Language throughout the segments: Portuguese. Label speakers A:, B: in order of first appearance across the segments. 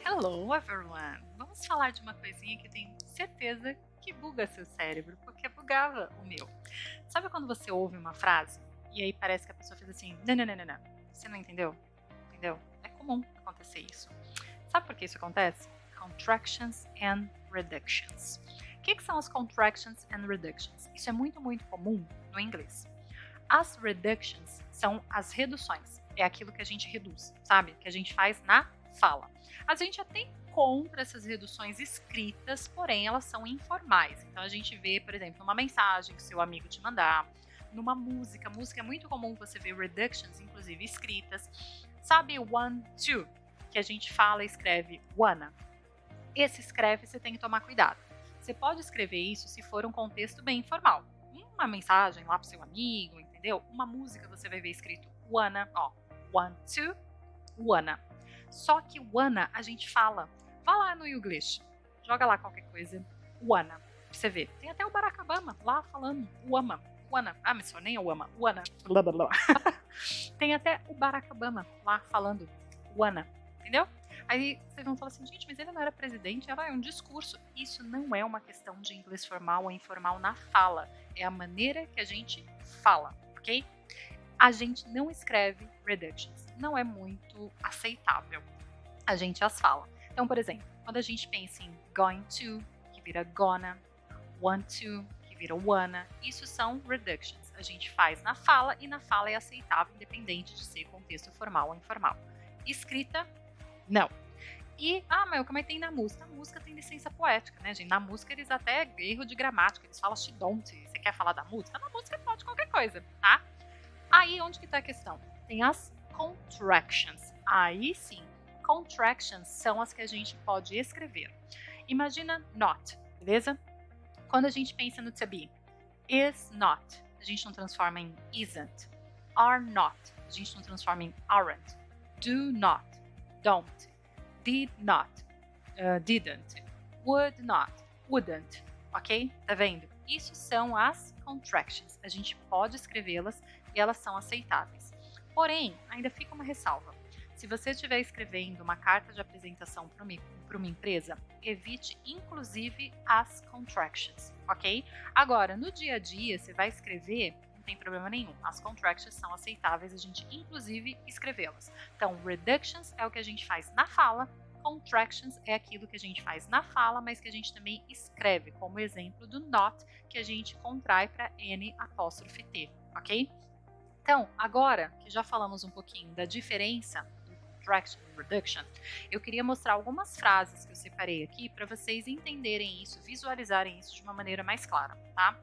A: Hello everyone! Vamos falar de uma coisinha que eu tenho certeza que buga seu cérebro, porque bugava o meu. Sabe quando você ouve uma frase e aí parece que a pessoa fez assim, não, não, não, não, não. Você não entendeu? Entendeu? É comum acontecer isso. Sabe por que isso acontece? Contractions and reductions. O que são as contractions and reductions? Isso é muito, muito comum no inglês. As reductions são as reduções. É aquilo que a gente reduz, sabe? Que a gente faz na fala. A gente até encontra essas reduções escritas, porém elas são informais. Então a gente vê, por exemplo, uma mensagem que seu amigo te mandar, numa música. Música é muito comum você ver reductions, inclusive escritas. Sabe o one, two, que a gente fala e escreve wanna? Esse escreve você tem que tomar cuidado. Você pode escrever isso se for um contexto bem informal. Uma mensagem lá pro seu amigo, entendeu? Uma música você vai ver escrito wanna, ó, one, two, wanna. Só que wanna a gente fala. Vá lá no English, joga lá qualquer coisa, wanna, pra você ver. Tem até o Barack Obama lá falando wanna. Ah, mas só nem é wanna. Blá, blá, blá. Tem até o Barack Obama lá falando wanna, entendeu? Aí vocês vão falar assim, gente, mas ele não era presidente, era um discurso. Isso não é uma questão de inglês formal ou informal na fala. É a maneira que a gente fala, ok? A gente não escreve reductions. Não é muito aceitável. A gente as fala. Então, por exemplo, quando a gente pensa em going to, que vira gonna, want to, que vira wanna, isso são reductions. A gente faz na fala e na fala é aceitável, independente de ser contexto formal ou informal. Escrita, não. E, mas como é que tem na música? A música tem licença poética, né, gente? Na música eles até erro de gramática, eles falam she don't. Você quer falar da música? Na música pode qualquer coisa, tá? Aí, onde que tá a questão? Tem as contractions. Aí sim, contractions são as que a gente pode escrever. Imagina not, beleza? Quando a gente pensa no to be, is not, a gente não transforma em isn't. Are not, a gente não transforma em aren't. Do not, don't. Did not, didn't. Would not, wouldn't. Ok? Tá vendo? Isso são as contractions. A gente pode escrevê-las e elas são aceitáveis. Porém, ainda fica uma ressalva. Se você estiver escrevendo uma carta de apresentação para uma empresa, evite inclusive as contractions, ok? Agora, no dia a dia, você vai escrever, não tem problema nenhum. As contractions são aceitáveis, a gente inclusive escrevê-las. Então, reductions é o que a gente faz na fala, contractions é aquilo que a gente faz na fala, mas que a gente também escreve, como exemplo do not, que a gente contrai para N''T, ok? Então, agora que já falamos um pouquinho da diferença do contraction e reduction, eu queria mostrar algumas frases que eu separei aqui para vocês entenderem isso, visualizarem isso de uma maneira mais clara, tá?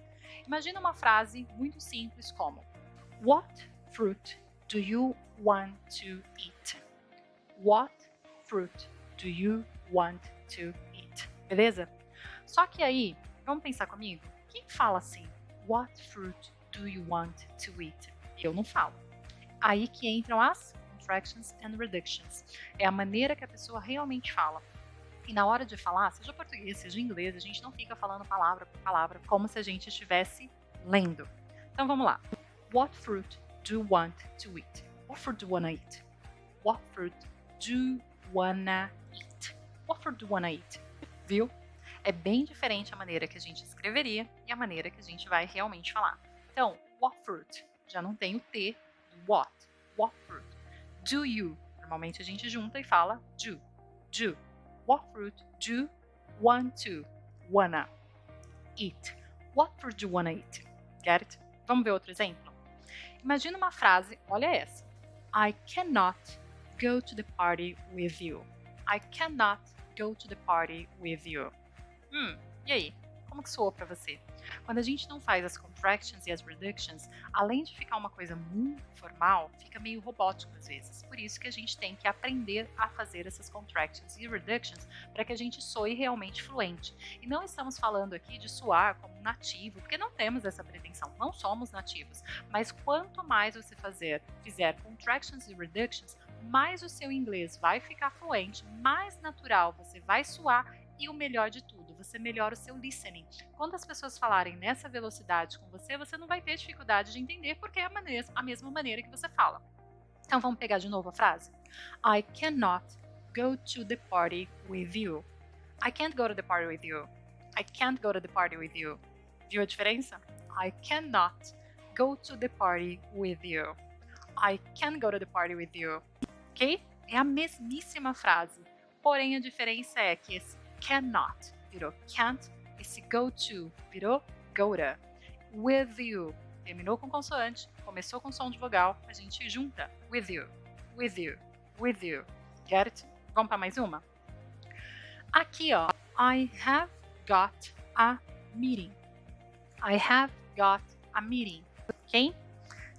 A: Imagina uma frase muito simples como What fruit do you want to eat? What fruit do you want to eat? Beleza? Só que aí, vamos pensar comigo? Quem fala assim? What fruit do you want to eat? Eu não falo. Aí que entram as contractions and reductions. É a maneira que a pessoa realmente fala. E na hora de falar, seja português, seja inglês, a gente não fica falando palavra por palavra como se a gente estivesse lendo. Então vamos lá. What fruit do you want to eat? What fruit do you wanna eat? What fruit do you wanna eat? What fruit do you wanna eat? Viu? É bem diferente a maneira que a gente escreveria e a maneira que a gente vai realmente falar. Então, what fruit? Já não tem o T do what. What fruit? Do you? Normalmente a gente junta e fala do. Do. What fruit do you want to, wanna eat? What fruit do you wanna eat? Get it? Vamos ver outro exemplo? Imagina uma frase, olha essa. I cannot go to the party with you. I cannot go to the party with you. E aí? Como que soou para você? Quando a gente não faz as contractions e as reductions, além de ficar uma coisa muito formal, fica meio robótico às vezes. Por isso que a gente tem que aprender a fazer essas contractions e reductions para que a gente soe realmente fluente. E não estamos falando aqui de soar como um nativo, porque não temos essa pretensão, não somos nativos. Mas quanto mais você fizer contractions e reductions, mais o seu inglês vai ficar fluente, mais natural você vai soar e o melhor de tudo, você melhora o seu listening. Quando as pessoas falarem nessa velocidade com você, você não vai ter dificuldade de entender porque é a mesma maneira que você fala. Então vamos pegar de novo a frase. I cannot go to the party with you. I can't go to the party with you. I can't go to the party with you. Viu a diferença? I cannot go to the party with you. I can't go to the party with you. Ok? É a mesmíssima frase. Porém, a diferença é que esse cannot virou can't, esse go to virou go to. With you terminou com consoante, começou com som de vogal, a gente junta with you, with you, with you. Get it? Vamos para mais uma? Aqui, ó, I have got a meeting. I have got a meeting. Ok?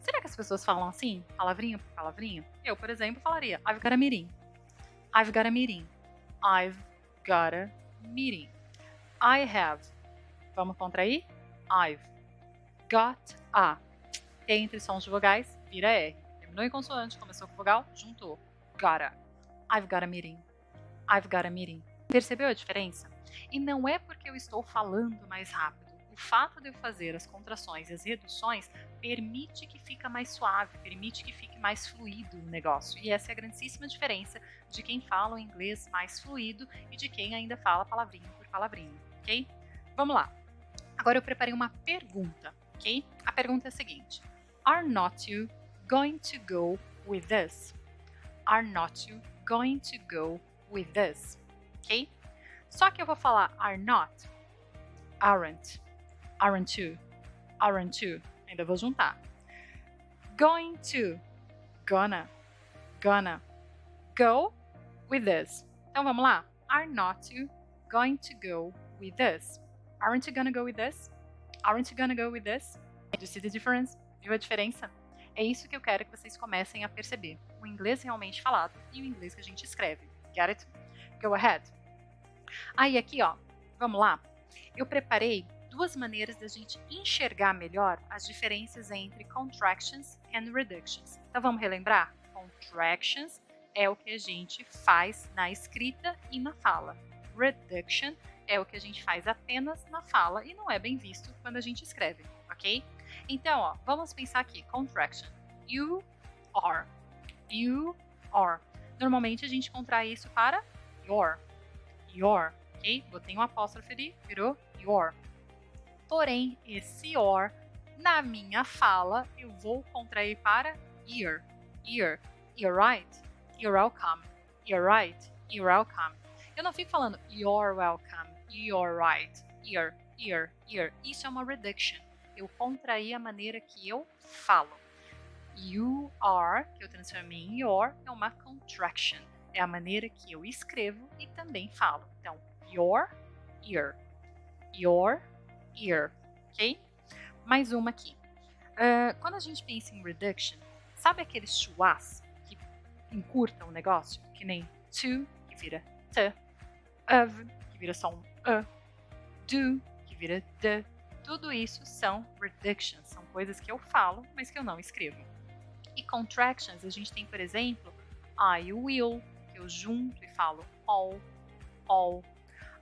A: Será que as pessoas falam assim, palavrinha por palavrinha? Eu, por exemplo, falaria I've got a meeting. I've got a meeting. I've got a meeting. I have. Vamos contrair? I've got a. T entre sons de vogais, vira R. Terminou em consoante, começou com vogal, juntou. Gotta. I've got a meeting. I've got a meeting. Percebeu a diferença? E não é porque eu estou falando mais rápido. O fato de eu fazer as contrações e as reduções permite que fique mais suave, permite que fique mais fluido o negócio. E essa é a grandíssima diferença de quem fala o inglês mais fluido e de quem ainda fala palavrinha por palavrinha, ok? Vamos lá. Agora eu preparei uma pergunta, ok? A pergunta é a seguinte. Are not you going to go with this? Are not you going to go with this? Ok? Só que eu vou falar are not, aren't, aren't you, aren't you. Ainda vou juntar. Going to, gonna, gonna, go with this. Então vamos lá? Are not you going to go with this? Aren't you gonna go with this? Aren't you gonna go with this? Do you see the difference? Viu a diferença? É isso que eu quero que vocês comecem a perceber. O inglês realmente falado e o inglês que a gente escreve. Get it? Go ahead. Aí aqui, ó, vamos lá. Eu preparei duas maneiras da gente enxergar melhor as diferenças entre contractions and reductions. Então vamos relembrar? Contractions é o que a gente faz na escrita e na fala. Reduction é o que a gente faz apenas na fala e não é bem visto quando a gente escreve, ok? Então, ó, vamos pensar aqui. Contraction. You are. You are. Normalmente a gente contrai isso para your. Your, ok? Botei um apóstrofe ali, virou your. Porém, esse your, na minha fala, eu vou contrair para ear. Ear. You're right. You're welcome. You're right. You're welcome. Eu não fico falando you're welcome. You're right. Ear. Ear. Ear. Isso é uma reduction. Eu contraí a maneira que eu falo. You are, que eu transformei em your, é uma contraction. É a maneira que eu escrevo e também falo. Então, your ear. Your ear. Ok? Mais uma aqui. Quando a gente pensa em reduction, sabe aqueles schwas que encurtam o negócio? Que nem to, que vira t. Of, que vira só um do, que vira the. Tudo isso são reductions. São coisas que eu falo, mas que eu não escrevo. E contractions, a gente tem, por exemplo, I will, que eu junto e falo all.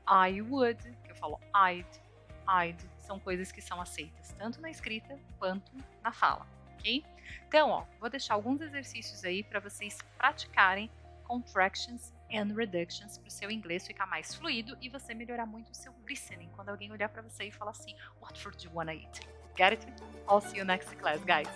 A: I would, que eu falo I'd. São coisas que são aceitas tanto na escrita quanto na fala, ok? Então, ó, vou deixar alguns exercícios aí para vocês praticarem contractions and reductions para o seu inglês ficar mais fluido e você melhorar muito o seu listening quando alguém olhar para você e falar assim, what food do you wanna eat? Get it? I'll see you next class, guys.